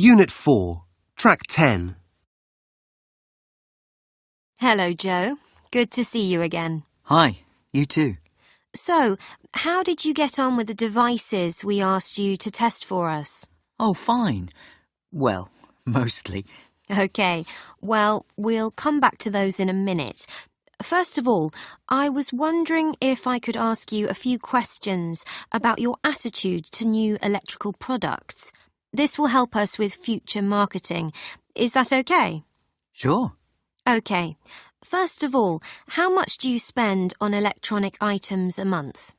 Unit 4, Track 10. Hello, Joe. Good to see you again. Hi, you too. So, how did you get on with the devices we asked you to test for us? Oh, fine. Well, mostly. OK, well, we'll come back to those in a minute. First of all, I was wondering if I could ask you a few questions about your attitude to new electrical products. This will help us with future marketing. Is that OK? Sure. OK. First of all, how much do you spend on electronic items a month?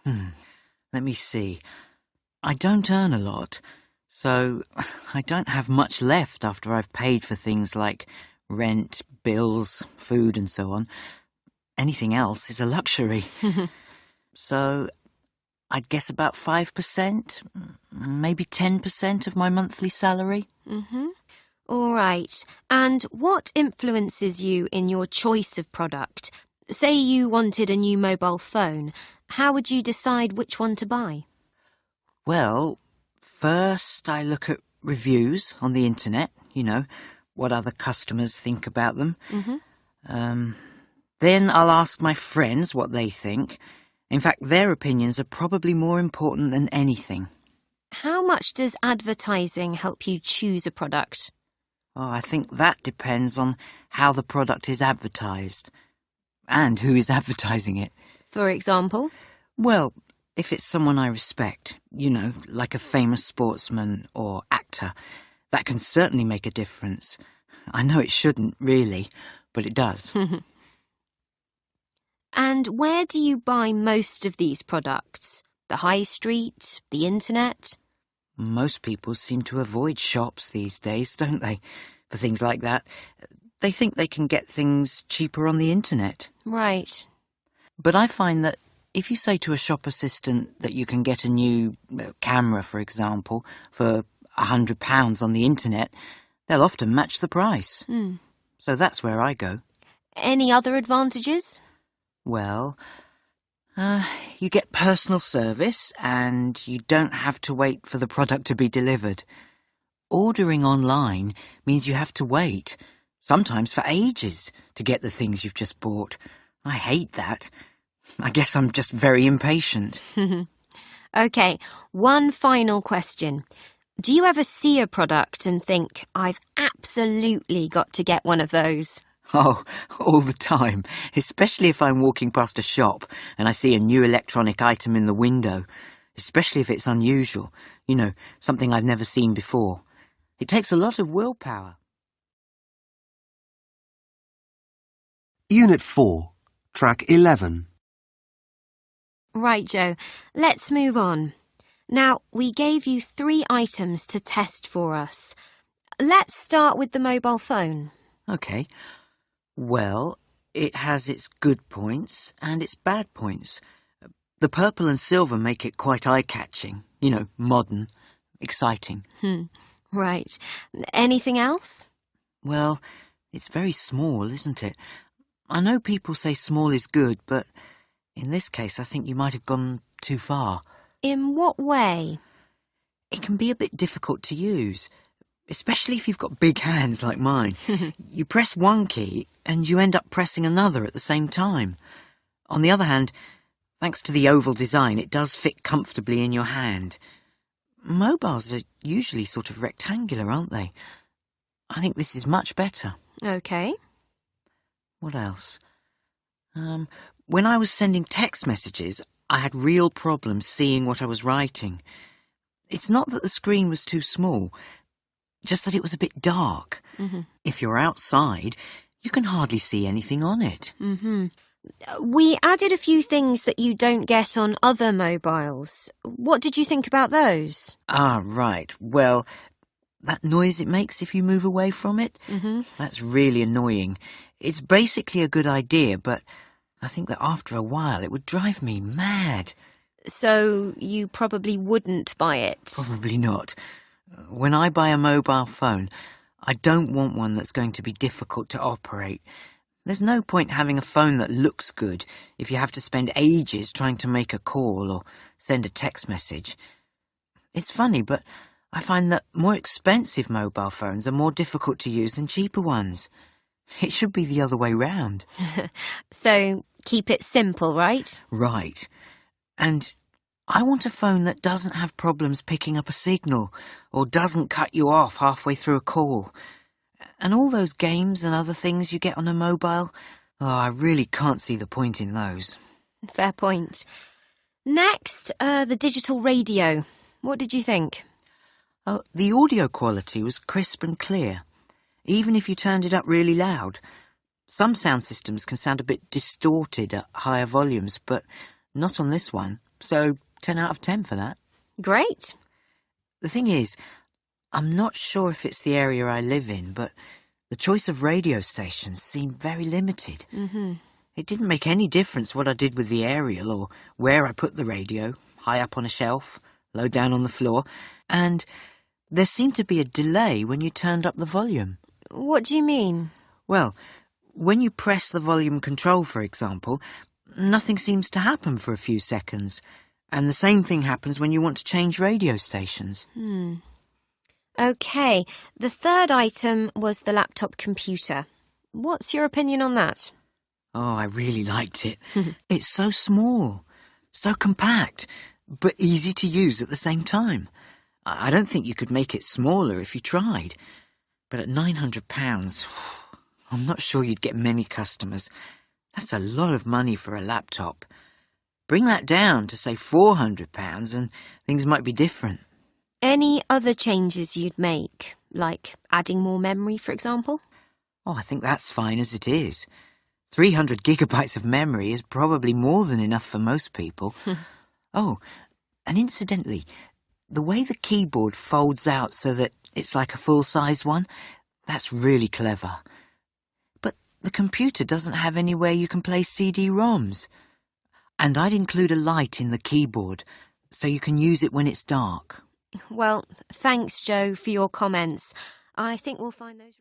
Let me see. I don't earn a lot, so I don't have much left after I've paid for things like rent, bills, food and so on. Anything else is a luxury. So I'd guess about 5%, maybe 10% of my monthly salary. All right. And what influences you in your choice of product? Say you wanted a new mobile phone. How would you decide which one to buy? Well, first I look at reviews on the internet, what other customers think about them. Then I'll ask my friends what they think. In fact, their opinions are probably more important than anything. How much does advertising help you choose a product? Oh, I think that depends on how the product is advertised and who is advertising it. For example? Well, if it's someone I respect, like a famous sportsman or actor, that can certainly make a difference. I know it shouldn't, really, but it does. And where do you buy most of these products? The high street? The internet? Most people seem to avoid shops these days, don't they? For things like that. They think they can get things cheaper on the internet. Right. But I find that if you say to a shop assistant that you can get a new camera, for example, for £100 on the internet, they'll often match the price. So that's where I go. Any other advantages? Well, you get personal service and you don't have to wait for the product to be delivered. Ordering online means you have to wait, sometimes for ages, to get the things you've just bought. I hate that. I guess I'm just very impatient. OK, one final question. Do you ever see a product and think, I've absolutely got to get one of those? Oh, all the time, especially if I'm walking past a shop and I see a new electronic item in the window, especially if it's unusual, something I've never seen before. It takes a lot of willpower. Unit 4, Track 11. Right, Joe. Let's move on. Now, we gave you 3 items to test for us. Let's start with the mobile phone. OK. Well, it has its good points and its bad points. The purple and silver make it quite eye-catching, modern, exciting. Right. Anything else? Well, it's very small, isn't it? I know people say small is good, but in this case I think you might have gone too far. In what way? It can be a bit difficult to use, especially if you've got big hands like mine. You press one key and you end up pressing another at the same time. On the other hand, thanks to the oval design, it does fit comfortably in your hand. Mobiles are usually sort of rectangular, aren't they? I think this is much better. OK. What else? When I was sending text messages, I had real problems seeing what I was writing. It's not that the screen was too small, just that it was a bit dark. If you're outside, you can hardly see anything on it. We added a few things that you don't get on other mobiles. What did you think about those? Ah, right. Well, that noise it makes if you move away from it, that's really annoying. It's basically a good idea, but I think that after a while it would drive me mad. So you probably wouldn't buy it? Probably not. When I buy a mobile phone, I don't want one that's going to be difficult to operate. There's no point having a phone that looks good if you have to spend ages trying to make a call or send a text message. It's funny, but I find that more expensive mobile phones are more difficult to use than cheaper ones. It should be the other way round. So keep it simple, right? Right. And I want a phone that doesn't have problems picking up a signal or doesn't cut you off halfway through a call. And all those games and other things you get on a mobile, I really can't see the point in those. Fair point. Next, the digital radio. What did you think? The audio quality was crisp and clear, even if you turned it up really loud. Some sound systems can sound a bit distorted at higher volumes, but not on this one, so 10 out of 10 for that. Great. The thing is, I'm not sure if it's the area I live in, but the choice of radio stations seemed very limited. Mm-hmm. It didn't make any difference what I did with the aerial or where I put the radio, high up on a shelf, low down on the floor, and there seemed to be a delay when you turned up the volume. What do you mean? Well, when you press the volume control, for example, nothing seems to happen for a few seconds. And the same thing happens when you want to change radio stations. OK, the third item was the laptop computer. What's your opinion on that? I really liked it. It's so small, so compact, but easy to use at the same time. I don't think you could make it smaller if you tried. But at £900, I'm not sure you'd get many customers. That's a lot of money for a laptop. Bring that down to, say, £400 and things might be different. Any other changes you'd make, like adding more memory, for example? I think that's fine as it is. 300 gigabytes of memory is probably more than enough for most people. And incidentally, the way the keyboard folds out so that it's like a full-size one, that's really clever. But the computer doesn't have anywhere you can play CD-ROMs. And I'd include a light in the keyboard so you can use it when it's dark. Well, thanks, Joe, for your comments. I think we'll find those